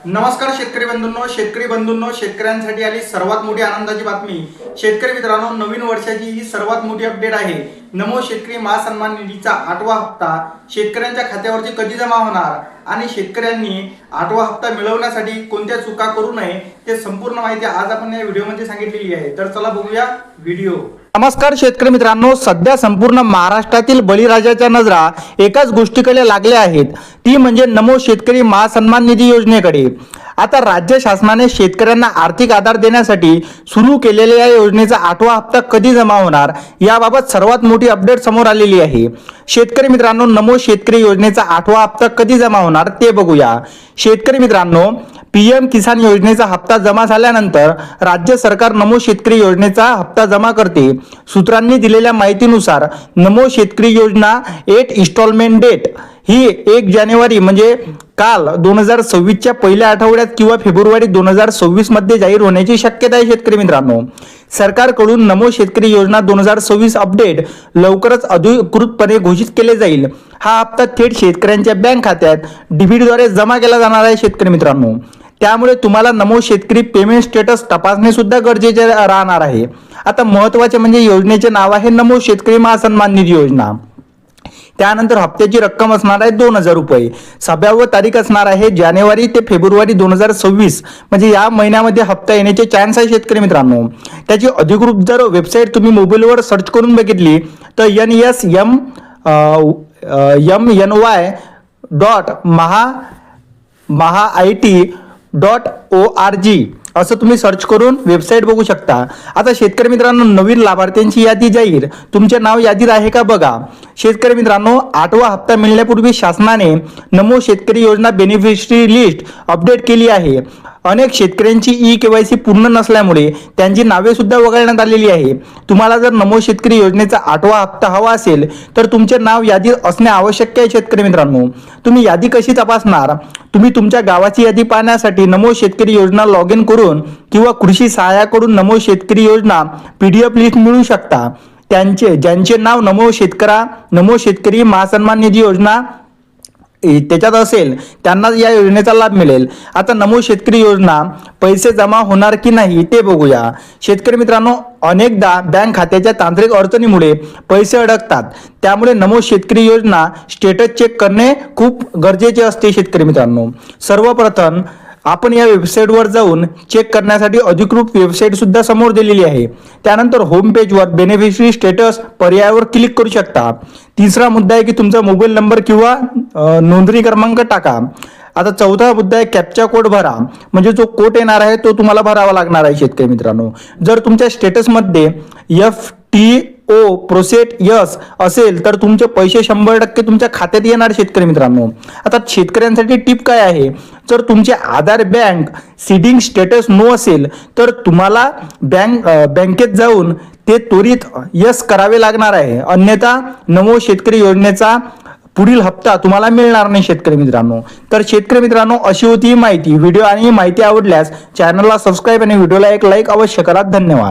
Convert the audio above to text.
नमस्कार शेतकरी बंधूंनो, शेतकऱ्यांसाठी आली सर्वात मोठी आनंदाची बातमी। शेतकरी मित्रांनो, नवीन वर्षाची ही सर्वात मोठी अपडेट आहे। नमो शेतकरी महासन्मान निधीचा 8वा हप्ता शेतकऱ्यांच्या खात्यावरती कधी जमा होणार आणि शेतकऱ्यांनी 8वा हप्ता मिळवण्यासाठी कोणत्या चुका करू नये ते संपूर्ण माहिती आज आपण या व्हिडिओमध्ये सांगितलेली आहे। तर चला बघूया व्हिडिओ। नमस्कार शेतकरी मित्रांनो, सध्या संपूर्ण महाराष्ट्रातील बळीराजाच्या नजरा एकाच गोष्टीकडे लागल्या आहेत, ती म्हणजे नमो शेतकरी महासन्मान निधी योजनेकडे। आता राज्य शासनाने शेतकऱ्यांना आर्थिक आधार देण्यासाठी सुरू केलेल्या या योजनेचा 8वा हप्ता कधी जमा होणार याबाबत सर्वात मोठी अपडेट समोर आलेली आहे। शेतकरी मित्रांनो, नमो शेतकरी योजनेचा 8वा हप्ता कधी जमा होणार ते बघूया। शेतकरी मित्रांनो, पीएम किसान योजनेचा हप्ता जमा झाल्यानंतर राज्य सरकार नमो शेतकरी योजनेचा हप्ता जमा करते। सूत्रांनी दिलेल्या माहितीनुसार नमो शेतकरी योजना 8 इन्स्टॉलमेंट डेट ही 1 जानेवारी म्हणजे काल 2026च्या पहिल्या आठवड्यात किंवा फेब्रुवारी 2026 मध्ये जाहीर होण्याची शक्यता आहे। शेतकरी मित्रांनो, सरकारकडून नमो शेतकरी योजना 2026 अपडेट लवकरच अधिकृतपणे घोषित केले जाईल। हा हप्ता थेट शेतकऱ्यांच्या बँक खात्यात डीबीटीद्वारे जमा केला जाणार आहे। शेतकरी मित्रांनो, त्यामुळे तुम्हाला नमो शेतकरी पेमेंट स्टेटस तपासणे सुद्धा गरजेचे राहणार आहे। आता महत्त्वाचे म्हणजे योजनेचे नाव आहे नमो शेतकरी महासन्मान निधी योजना। त्यानंतर हप्त्याची रक्कम असणार आहे 2000 रुपये। 6वी तारीख असणार आहे जानेवारी ते फेब्रुवारी 2026, म्हणजे या महिन्यामध्ये हप्ता येण्याचे चान्स आहे। शेतकरी मित्रांनो, त्याची अधिकृत जर वेबसाईट तुम्ही मोबाईलवर सर्च करून बघितली तर NSMY.MAHAIT.ORG असं तुम्ही सर्च करून वेबसाईट बघू शकता। आता शेतकरी मित्रांनो, नवीन लाभार्थ्यांची यादी जाहीर, तुमचे नाव यादीत आहे का बघा। शेतकरी मित्रांनो, 8वा हप्ता मिळण्यापूर्वी शासनाने नमो शेतकरी योजना बेनिफिशरी लिस्ट अपडेट केली आहे। अनेक शेतकऱ्यांची ई-KYC पूर्ण नसल्यामुळे त्यांची नावे सुद्धा वगळण्यात आलेली आहे। तुम्हाला जर नमो शेतकरी योजनेचा 8वा हप्ता हवा असेल तर तुमचे नाव यादीत असणे आवश्यक आहे। शेतकरी मित्रांनो, तुम्ही यादी कशी तपासणार? तुम्ही तुमच्या गावाची यादी पाहण्यासाठी नमो शेतकरी योजना लॉग इन करून किंवा कृषी सहाय्याकडून नमो शेतकरी योजना PDF लिस्ट मिळू शकता। ज्यांचे नाव नमो शेतकरी महासन्मान निधी योजना त्याच्यात असेल त्यांना या योजनेचा लाभ मिळेल। आता नमो शेतकरी योजना पैसे जमा होणार की नाही ते बघूया। शेतकरी मित्रांनो, अनेकदा बँक खात्याच्या तांत्रिक अडचणीमुळे पैसे अडकतात, त्यामुळे नमो शेतकरी योजना स्टेटस चेक करणे खूप गरजेचे असते। शेतकरी मित्रांनो, सर्वप्रथम आपण या वेबसाईटवर जाऊन चेक करण्यासाठी अधिकृत वेबसाईट सुद्धा समोर दिलेली आहे। त्यानंतर होम पेजवर बेनिफिशरी स्टेटस पर्यायावर क्लिक करू शकता। तिसरा मुद्दा आहे की तुमचा मोबाईल नंबर किंवा नोंदणी क्रमांक टाका। आता चौथा मुद्दा आहे कॅप्चा कोड भरा, म्हणजे जो कोड येणार आहे तो तुम्हाला भरावा लागणार आहे। शेतकरी मित्रांनो, जर तुमच्या स्टेटसमध्ये FTO प्रोसेट यस असेल तर तुमचे पैसे 100% तुमच्या खात्यात येणार। शेतकरी मित्रांनो, आता शेतकऱ्यांसाठी टिप काय आहे, जर तुमचे आधार बँक सीडिंग स्टेटस नो असेल तर तुम्हाला बँकेत जाऊन ते त्वरित यस करावे लागणार आहे, अन्यथा नमो शेतकरी योजनेचा पुढील हप्ता तुम्हाला मिळणार नाही। शेतकरी मित्रांनो, तर शेतकरी मित्रांनो, अशी होती ही माहिती। व्हिडिओ आणि माहिती आवडल्यास चॅनलला सबस्क्राईब आणि व्हिडिओला एक लाईक अवश्य करा। धन्यवाद।